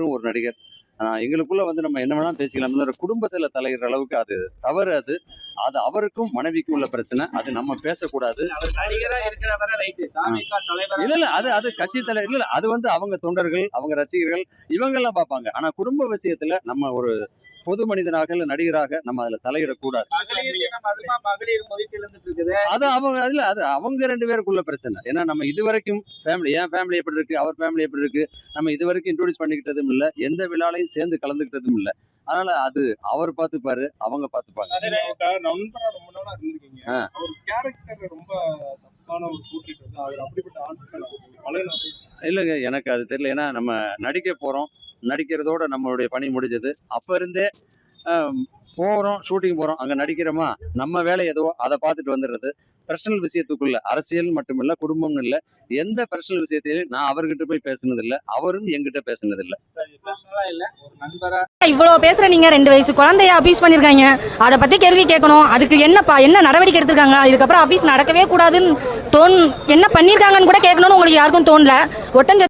ஒரு நடிகர். எங்களுக்குள்ள வந்து நம்ம என்ன வேணாலும் பேசிக்கலாம். இந்த குடும்பத்துல தலையிடுற அளவுக்கு அது தவறு அது. அது அவருக்கும் மனைவிக்கும் உள்ள பிரச்சனை. அது நம்ம பேசக்கூடாது. அவர் நடிகரா இருக்கிற வரை ரைட்டு. தாவேகா தலைவரா இல்ல அது கட்சி தலைவர் இல்ல அது வந்து அவங்க தொண்டர்கள், அவங்க ரசிகர்கள் இவங்கெல்லாம் பார்ப்பாங்க. ஆனா குடும்ப விஷயத்துல நம்ம ஒரு பொது மனிதனாக இல்ல நடிகராக நம்ம அதுல தலையிடக்கூடாது. மகளிர் தினம் அதுமா மகளிர் மதிப்பு இழந்துட்டு இருக்குது. அது அவங்க இல்ல அது அவங்க 2 பேருக்குள்ள பிரச்சனை. ஏன்னா நம்ம இதுவரைக்கும் என் ஃபேமிலி எப்படி இருக்கு, அவர் ஃபேமிலி எப்படி இருக்கு, நம்ம இதுவரைக்கும் இன்ட்ரோடியூஸ் பண்ணிக்கிட்டதும் இல்ல. எந்த விழாலையும் சேர்ந்து கலந்துக்கிட்டதும் இல்ல. அதனால அது அவர் பார்த்துப்பாரு, அவங்க பார்த்துப்பாங்க. நண்பரா ரொம்ப நாளா இருந்திருக்கீங்க. அவர் கேரக்டர் ரொம்ப தப்பான ஒரு கூட்டிட்டு வந்து அவர் அப்படிப்பட்ட ஆட்கள் பழைய இல்லைங்க எனக்கு அது தெரியல. ஏன்னா நம்ம நடிக்க போறோம். நடிக்கிறதோட நம்மளுடைய பணி முடிஞ்சது. அப்ப இருந்தே போறோம், ஷூட்டிங் போறோம், அங்க நடிக்கிறோமா, நம்ம வேலை எதுவோ அதை பார்த்துட்டு வந்துடுறது. பர்சனல் விஷயத்துக்குள்ள அரசியல் மட்டும் இல்ல, குடும்பம்னு இல்ல, எந்த பர்சனல் விஷயத்திலையும் நான் அவர்கிட்ட போய் பேசுனது இல்ல, அவரும் என்கிட்ட பேசுனது இல்ல. பர்சனலா இல்ல, ஒரு நண்பரா. இவ்வளவு பேசுற நீங்க 2 வயசு குழந்தைய அபியூஸ் பண்ணிருக்காங்க. அதை பத்தி கேள்வி கேட்கணும். அதுக்கு என்ன நடவடிக்கை எடுத்திருக்காங்க? இதுக்கப்புறம் அபியூஸ் நடக்கவே கூடாதுன்னு என்ன பண்ணிருக்காங்கன்னு கூட கேட்கணும்னு உங்களுக்கு யாருக்கும் தோணல. ஒட்டஞ்ச